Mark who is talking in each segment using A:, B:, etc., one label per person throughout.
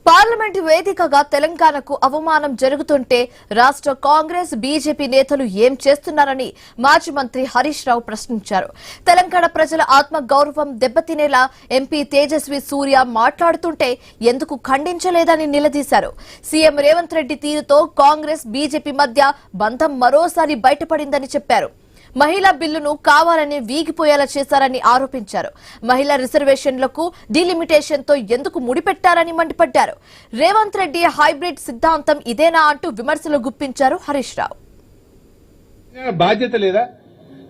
A: Parliament వేదికగా తెలంగాణకు అవమానం జరుగుతుంటే రాష్ట్ర కాంగ్రెస్ బీజేపీ నేతలు ఏం చేస్తున్నారని మాజీ మంత్రి హరీష్ రావు ప్రశ్నించారు. తెలంగాణ ప్రజల ఆత్మ గౌరవం దెబ్బతినేలా ఎంపీ తేజస్వి సూర్య మాట్లాడుతుంటే ఎందుకు ఖండించలేదని నిలదీశారు. సీఎం రేవంత్ రెడ్డి తీరుతో కాంగ్రెస్ బీజేపీ మధ్య బంధం మరోసారి బయటపడిందని చెప్పారు. మహిళా బిల్లును కావాలని వీగిపోయేలా చేశారని ఆరోపించారు. మహిళా రిజర్వేషన్లకు డీలిమిటేషన్ తో ఎందుకు ముడిపెట్టారని మండిపడ్డారు. రేవంత్ రెడ్డి హైబ్రిడ్ సిద్ధాంతం ఇదేనా అంటూ విమర్శలు గుప్పించారు హరీష్ రావు.
B: బాధ్యత లేదా?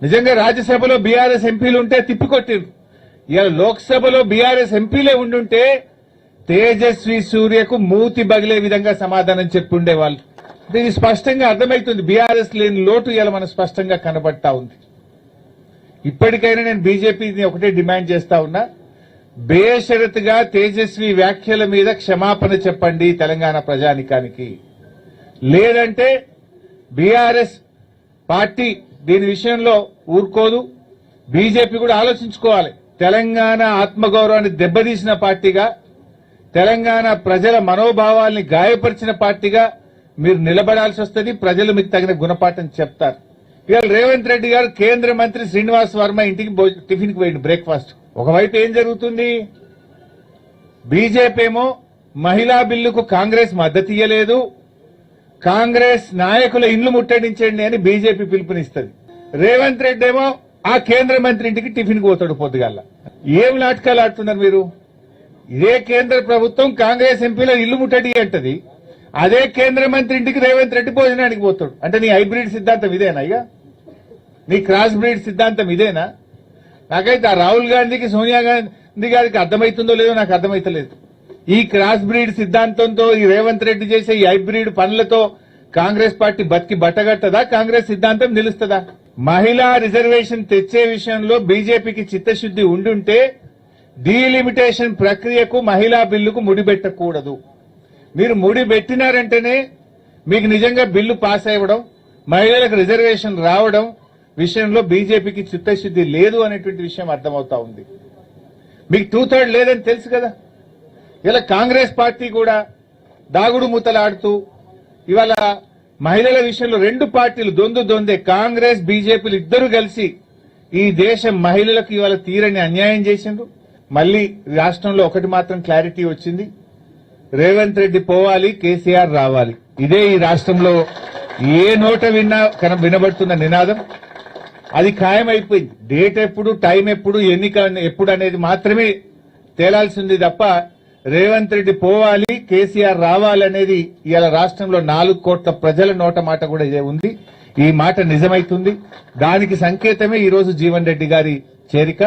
B: నిజంగా రాజ్యసభలో బీఆర్ఎస్ ఎంపీలు ఉంటే తిప్పికొట్టిరు. ఇలా లోక్సభలో బీఆర్ఎస్ ఎంపీలే ఉండుంటే తేజస్వి సూర్యకు మూతి బగిలే విధంగా సమాధానం చెప్పుండేవాళ్ళు. ఇది స్పష్టంగా అర్థమవుతుంది. బీఆర్ఎస్ లేని లోటు ఇలా మనకు స్పష్టంగా కనబడతా ఉంది. ఇప్పటికైనా నేను బీజేపీని ఒకటే డిమాండ్ చేస్తా ఉన్నా, బేషరతుగా తేజస్వి వ్యాఖ్యల మీద క్షమాపణ చెప్పండి తెలంగాణ ప్రజానికానికి. లేదంటే బీఆర్ఎస్ పార్టీ దీని విషయంలో ఊరుకోదు. బీజేపీ కూడా ఆలోచించుకోవాలి. తెలంగాణ ఆత్మగౌరవాన్ని దెబ్బతీసిన పార్టీగా, తెలంగాణ ప్రజల మనోభావాల్ని గాయపరిచిన పార్టీగా మీరు నిలబడాల్సి వస్తుంది. ప్రజలు మీకు తగిన గుణపాఠం చెప్తారు. ఇవాళ రేవంత్ రెడ్డి గారు కేంద్ర మంత్రి శ్రీనివాస్ వర్మ ఇంటికి టిఫిన్ కి పోయింది, బ్రేక్ఫాస్ట్. ఒకవైపు ఏం జరుగుతుంది? బీజేపీ ఏమో మహిళా బిల్లుకు కాంగ్రెస్ మద్దతు ఇయ్యలేదు, కాంగ్రెస్ నాయకుల ఇండ్లు ముట్టడించండి అని బీజేపీ పిలుపునిస్తుంది. రేవంత్ రెడ్డి ఏమో ఆ కేంద్ర మంత్రి ఇంటికి టిఫిన్ కి పోతాడు పొద్దుగాల. ఏం నాటకాలు ఆడుతున్నారు మీరు? ఇదే కేంద్ర ప్రభుత్వం కాంగ్రెస్ ఎంపీల ఇల్లు ముట్టడి అంటది, అదే కేంద్ర మంత్రి ఇంటికి రేవంత్ రెడ్డి భోజనానికి పోతాడు. అంటే నీ హైబ్రిడ్ సిద్ధాంతం ఇదేనా? ఇక నీ క్రాస్ బ్రీడ్ సిద్ధాంతం ఇదేనా? నాకైతే ఆ రాహుల్ గాంధీకి సోనియా గాంధీ గారికి అర్థమవుతుందో లేదో నాకు అర్థమైతలేదు. ఈ క్రాస్ బ్రీడ్ సిద్ధాంతంతో ఈ రేవంత్ రెడ్డి చేసే ఈ హైబ్రిడ్ పనులతో కాంగ్రెస్ పార్టీ బతికి బట్టగట్టదా? కాంగ్రెస్ సిద్ధాంతం నిలుస్తుందా? మహిళా రిజర్వేషన్ తెచ్చే విషయంలో బీజేపీకి చిత్తశుద్ది ఉండుంటే డీలిమిటేషన్ ప్రక్రియకు మహిళా బిల్లుకు ముడిపెట్టకూడదు. మీరు ముడి పెట్టినారంటేనే మీకు నిజంగా బిల్లు పాస్ అవ్వడం, మహిళలకు రిజర్వేషన్ రావడం విషయంలో బీజేపీకి చిత్తశుద్ది లేదు అనేటువంటి విషయం అర్థమవుతా ఉంది. మీకు 2/3 లేదని తెలుసు కదా. ఇలా కాంగ్రెస్ పార్టీ కూడా దాగుడు మూతలాడుతూ ఇవాళ మహిళల విషయంలో రెండు పార్టీలు దొందే. కాంగ్రెస్ బీజేపీలు ఇద్దరు కలిసి ఈ దేశ మహిళలకు ఇవాళ తీరని అన్యాయం చేసిండ్రు. మళ్లీ రాష్ట్రంలో ఒకటి మాత్రం క్లారిటీ వచ్చింది, రేవంత్ రెడ్డి పోవాలి, కేసీఆర్ రావాలి. ఇదే ఈ రాష్ట్రంలో ఏ నోట వినబడుతున్న నినాదం. అది ఖాయమైపోయింది. డేట్ ఎప్పుడు, టైం ఎప్పుడు, ఎన్నిక ఎప్పుడు అనేది మాత్రమే తేలాల్సింది తప్ప రేవంత్ రెడ్డి పోవాలి, కేసీఆర్ రావాలనేది ఇవాళ రాష్ట్రంలో 4 కోట్ల ప్రజల నోట మాట కూడా ఇదే ఉంది. ఈ మాట నిజమైతుంది. దానికి సంకేతమే ఈ రోజు జీవన్ రెడ్డి గారి చేరిక.